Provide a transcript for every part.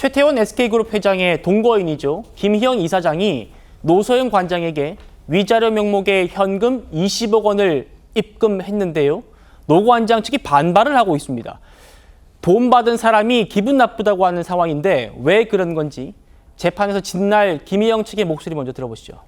최태원 SK그룹 회장의 동거인이죠. 김희영 이사장이 노소영 관장에게 위자료 명목의 현금 20억 원을 입금했는데요. 노 관장 측이 반발을 하고 있습니다. 돈 받은 사람이 기분 나쁘다고 하는 상황인데 왜 그런 건지 재판에서 진날 김희영 측의 목소리 먼저 들어보시죠.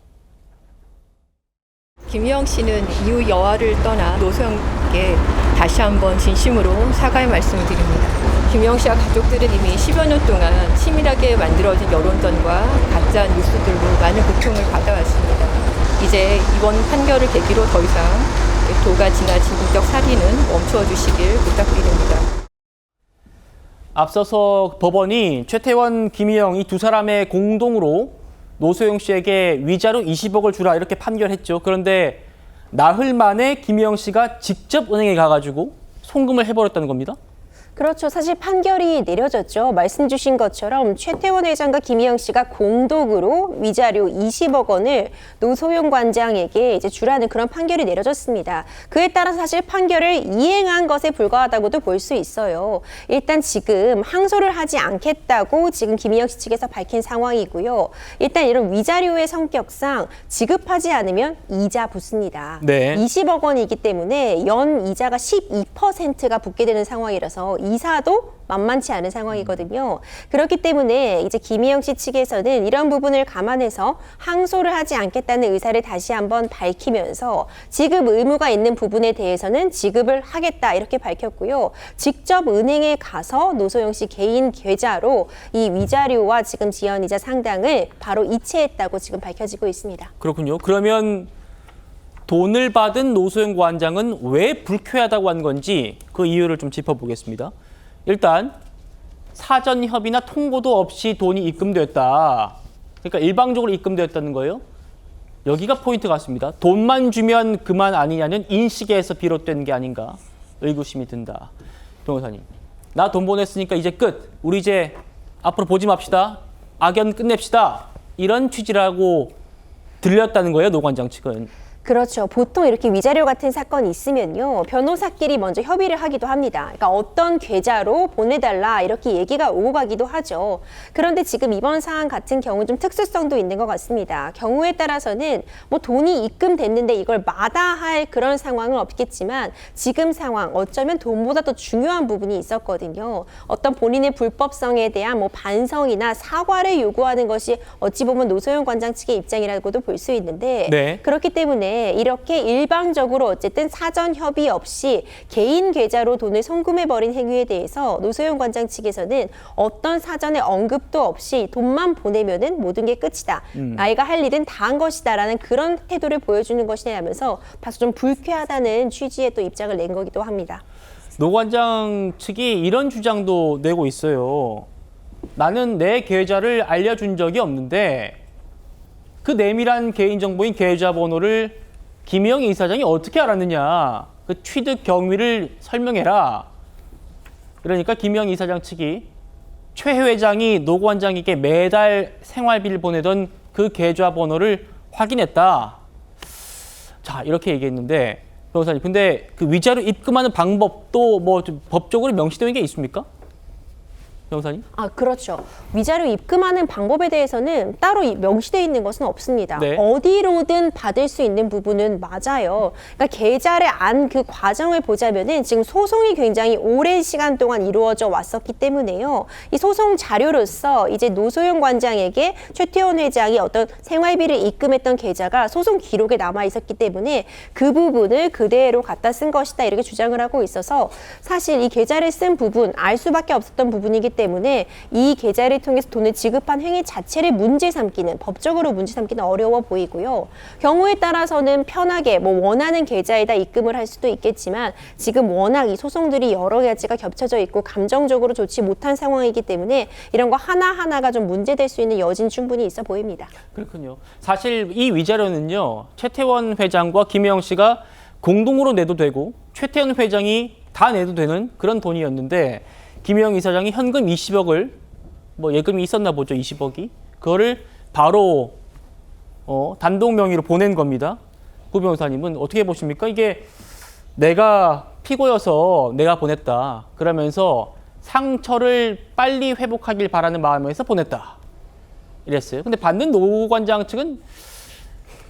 김희영 씨는 이후 여하를 떠나 노소영에게 다시 한번 진심으로 사과의 말씀을 드립니다. 김희영 씨와 가족들은 이미 10여 년 동안 치밀하게 만들어진 여론전과 가짜 뉴스들로 많은 고통을 받아왔습니다. 이제 이번 판결을 계기로 더 이상 도가 지나친 인적 살인은 멈춰 주시길 부탁드립니다. 앞서서 법원이 최태원, 김희영 이 두 사람의 공동으로 노소영 씨에게 위자료 20억을 주라 이렇게 판결했죠. 그런데 나흘 만에 김희영 씨가 직접 은행에 가가지고 송금을 해버렸다는 겁니다. 그렇죠. 사실 판결이 내려졌죠. 말씀 주신 것처럼 최태원 회장과 김희영 씨가 공동으로 위자료 20억 원을 노소영 관장에게 이제 주라는 그런 판결이 내려졌습니다. 그에 따라서 사실 판결을 이행한 것에 불과하다고도 볼 수 있어요. 일단 지금 항소를 하지 않겠다고 지금 김희영 씨 측에서 밝힌 상황이고요. 일단 이런 위자료의 성격상 지급하지 않으면 이자 붙습니다. 네. 20억 원이기 때문에 연 이자가 12%가 붙게 되는 상황이라서 이사도 만만치 않은 상황이거든요. 그렇기 때문에 이제 김희영 씨 측에서는 이런 부분을 감안해서 항소를 하지 않겠다는 의사를 다시 한번 밝히면서 지급 의무가 있는 부분에 대해서는 지급을 하겠다 이렇게 밝혔고요. 직접 은행에 가서 노소영 씨 개인 계좌로 이 위자료와 지금 지연이자 상당을 바로 이체했다고 지금 밝혀지고 있습니다. 그렇군요. 그러면 돈을 받은 노소영 관장은 왜 불쾌하다고 한 건지 그 이유를 좀 짚어보겠습니다. 일단 사전 협의나 통보도 없이 돈이 입금되었다. 그러니까 일방적으로 입금되었다는 거예요. 여기가 포인트 같습니다. 돈만 주면 그만 아니냐는 인식에서 비롯된 게 아닌가 의구심이 든다. 변호사님, 나 돈 보냈으니까 이제 끝. 우리 이제 앞으로 보지 맙시다. 악연 끝냅시다. 이런 취지라고 들렸다는 거예요, 노 관장 측은. 그렇죠. 보통 이렇게 위자료 같은 사건이 있으면요. 변호사끼리 먼저 협의를 하기도 합니다. 그러니까 어떤 계좌로 보내달라 이렇게 얘기가 오고 가기도 하죠. 그런데 지금 이번 사안 같은 경우 좀 특수성도 있는 것 같습니다. 경우에 따라서는 뭐 돈이 입금됐는데 이걸 마다할 그런 상황은 없겠지만 지금 상황 어쩌면 돈보다 더 중요한 부분이 있었거든요. 어떤 본인의 불법성에 대한 뭐 반성이나 사과를 요구하는 것이 어찌 보면 노소영 관장 측의 입장이라고도 볼 수 있는데 네. 그렇기 때문에 이렇게 일방적으로 어쨌든 사전 협의 없이 개인 계좌로 돈을 송금해버린 행위에 대해서 노소영 관장 측에서는 어떤 사전의 언급도 없이 돈만 보내면은 모든 게 끝이다. 나이가 할 일은 다 한 것이다라는 그런 태도를 보여주는 것이냐면서 다소 좀 불쾌하다는 취지의 또 입장을 낸 거기도 합니다. 노 관장 측이 이런 주장도 내고 있어요. 나는 내 계좌를 알려준 적이 없는데 그 내밀한 개인정보인 계좌번호를 김희영 이사장이 어떻게 알았느냐. 그 취득 경위를 설명해라. 그러니까 김희영 이사장 측이 최 회장이 노 관장에게 매달 생활비를 보내던 그 계좌번호를 확인했다. 자, 이렇게 얘기했는데 변호사님, 근데 그 위자료 입금하는 방법도 뭐 좀 법적으로 명시되는 게 있습니까? 변호사님? 그렇죠. 위자료 입금하는 방법에 대해서는 따로 명시되어 있는 것은 없습니다. 네. 어디로든 받을 수 있는 부분은 맞아요. 그러니까 계좌를 안 그 과정을 보자면은 지금 소송이 굉장히 오랜 시간 동안 이루어져 왔었기 때문에요. 이 소송 자료로서 이제 노소영 관장에게 최태원 회장이 어떤 생활비를 입금했던 계좌가 소송 기록에 남아 있었기 때문에 그 부분을 그대로 갖다 쓴 것이다 이렇게 주장을 하고 있어서 사실 이 계좌를 쓴 부분 알 수밖에 없었던 부분이기 때문에 이 계좌를 통해서 돈을 지급한 행위 자체를 문제 삼기는 법적으로 문제 삼기는 어려워 보이고요. 경우에 따라서는 편하게 뭐 원하는 계좌에다 입금을 할 수도 있겠지만 지금 워낙 이 소송들이 여러 가지가 겹쳐져 있고 감정적으로 좋지 못한 상황이기 때문에 이런 거 하나하나가 좀 문제될 수 있는 여진 충분히 있어 보입니다. 그렇군요. 사실 이 위자료는요. 최태원 회장과 김혜영 씨가 공동으로 내도 되고 최태원 회장이 다 내도 되는 그런 돈이었는데 김혜영 이사장이 현금 20억을 뭐 예금이 있었나 보죠. 20억이. 그거를 바로 단독 명의로 보낸 겁니다. 구 변호사님은 어떻게 보십니까? 이게 내가 피고여서 내가 보냈다. 그러면서 상처를 빨리 회복하길 바라는 마음에서 보냈다. 이랬어요. 근데 받는 노 관장 측은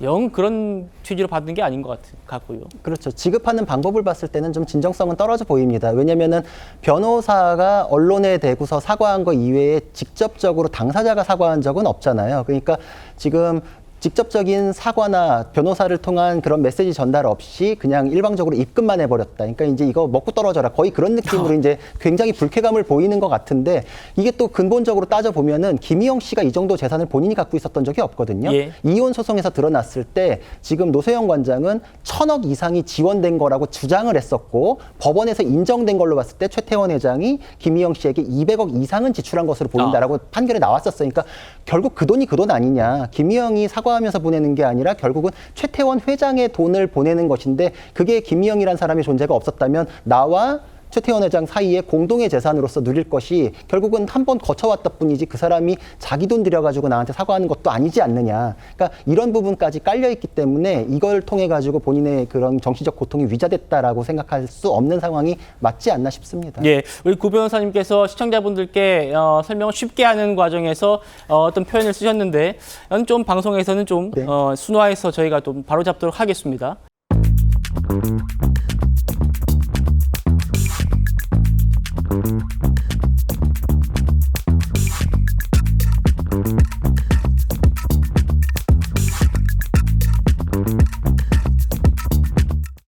영 그런 취지로 받는 게 아닌 것 같고요. 그렇죠. 지급하는 방법을 봤을 때는 좀 진정성은 떨어져 보입니다. 왜냐면은 변호사가 언론에 대고서 사과한 거 이외에 직접적으로 당사자가 사과한 적은 없잖아요. 그러니까 지금 직접적인 사과나 변호사를 통한 그런 메시지 전달 없이 그냥 일방적으로 입금만 해버렸다. 그러니까 이제 이거 먹고 떨어져라. 거의 그런 느낌으로 이제 굉장히 불쾌감을 보이는 것 같은데 이게 또 근본적으로 따져보면은 김희영 씨가 이 정도 재산을 본인이 갖고 있었던 적이 없거든요. 예. 이혼 소송에서 드러났을 때 지금 노세영 관장은 1,000억 이상이 지원된 거라고 주장을 했었고 법원에서 인정된 걸로 봤을 때 최태원 회장이 김희영 씨에게 200억 이상은 지출한 것으로 보인다라고 판결에 나왔었어요. 그러니까 결국 그 돈이 그 돈 아니냐. 김희영이 사과하면서 보내는 게 아니라 결국은 최태원 회장의 돈을 보내는 것인데 그게 김희영이라는 사람의 존재가 없었다면 나와 최태원 회장 사이에 공동의 재산으로서 누릴 것이 결국은 한 번 거쳐왔다 뿐이지 그 사람이 자기 돈 들여가지고 나한테 사과하는 것도 아니지 않느냐. 그러니까 이런 부분까지 깔려있기 때문에 이걸 통해가지고 본인의 그런 정신적 고통이 위자됐다라고 생각할 수 없는 상황이 맞지 않나 싶습니다. 예, 우리 구 변호사님께서 시청자분들께 설명을 쉽게 하는 과정에서 어떤 표현을 쓰셨는데 좀 방송에서는 좀 네. 순화해서 저희가 좀 바로잡도록 하겠습니다.